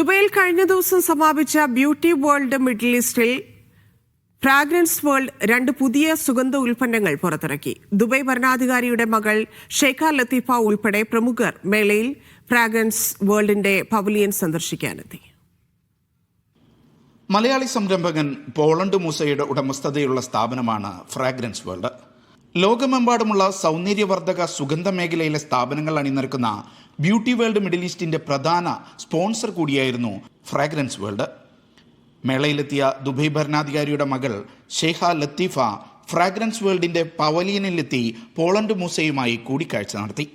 ദുബൈയിൽ കഴിഞ്ഞ ദിവസം സമാപിച്ച ബ്യൂട്ടി വേൾഡ് മിഡിൽ ഈസ്റ്റിൽ ഫ്രാഗ്രൻസ് വേൾഡ് 2 പുതിയ സുഗന്ധ ഉൽപ്പന്നങ്ങൾ പുറത്തിറക്കി. ദുബൈ ഭരണാധികാരിയുടെ മകൾ ഷെയ്ഖ ലത്തീഫ ഉൾപ്പെടെ പ്രമുഖർ മേളയിൽ ഫ്രാഗ്രൻസ് വേൾഡിന്റെ പവലിയൻ സന്ദർശിക്കാനെത്തി. മലയാളി സംരംഭകൻ പോളണ്ട് മൂസയുടെ ഉടമസ്ഥതയുള്ള സ്ഥാപനമാണ് ഫ്രാഗ്രൻസ് വേൾഡ്. ലോകമെമ്പാടുമുള്ള സൗന്ദര്യവർദ്ധക സുഗന്ധ മേഖലയിലെ സ്ഥാപനങ്ങൾ അണിനിരക്കുന്ന ബ്യൂട്ടി വേൾഡ് മിഡിൽ ഈസ്റ്റിന്റെ പ്രധാന സ്പോൺസർ കൂടിയായിരുന്നു ഫ്രാഗ്രൻസ് വേൾഡ്. മേളയിലെത്തിയ ദുബൈ ഭരണാധികാരിയുടെ മകൾ ഷെയ്ഖ ലത്തീഫ ഫ്രാഗ്രൻസ് വേൾഡിന്റെ പവലിയനിലെത്തി പോളണ്ട് മൂസയുമായി കൂടിക്കാഴ്ച നടത്തി.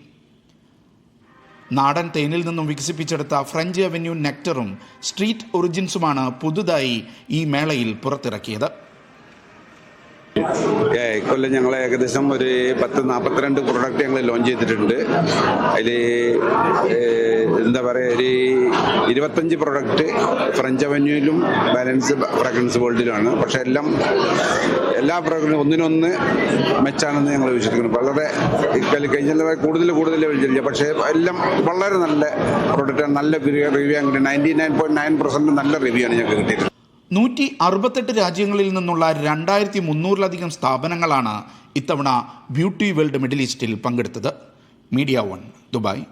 നാടൻ തേനിൽ നിന്നും വികസിപ്പിച്ചെടുത്ത ഫ്രഞ്ച് അവന്യൂ നെക്ടറും സ്ട്രീറ്റ് ഒറിജിൻസുമാണ് പുതുതായി ഈ മേളയിൽ പുറത്തിറക്കിയത്. ഇക്കൊല്ലം ഞങ്ങൾ ഏകദേശം ഒരു 42 പ്രൊഡക്റ്റ് ഞങ്ങൾ ലോഞ്ച് ചെയ്തിട്ടുണ്ട്. അതിൽ എന്താ പറയുക, ഒരു 25 പ്രൊഡക്റ്റ് ഫ്രഞ്ച് അവന്യൂയിലും ബാലൻസ് ഫ്രാഗ്രൻസ് വേൾഡിലുമാണ്. പക്ഷെ എല്ലാ പ്രൊഡക്റ്റും ഒന്നിനൊന്ന് മെച്ചാണെന്ന് ഞങ്ങൾ വിശ്വസിക്കുന്നു. വളരെ കഴിഞ്ഞ കൂടുതൽ വിളിച്ചില്ല, പക്ഷേ എല്ലാം വളരെ നല്ല പ്രൊഡക്റ്റാണ്. നല്ല റിവ്യൂ ആണ്. 99.9% നല്ല റിവ്യൂ ആണ് ഞങ്ങൾക്ക് കിട്ടിയത്. 168 രാജ്യങ്ങളിൽ നിന്നുള്ള 2300-ലധികം സ്ഥാപനങ്ങളാണ് ഇത്തവണ ബ്യൂട്ടി വേൾഡ് മിഡിൽ ഈസ്റ്റിൽ പങ്കെടുത്തത്. Media 1 Dubai.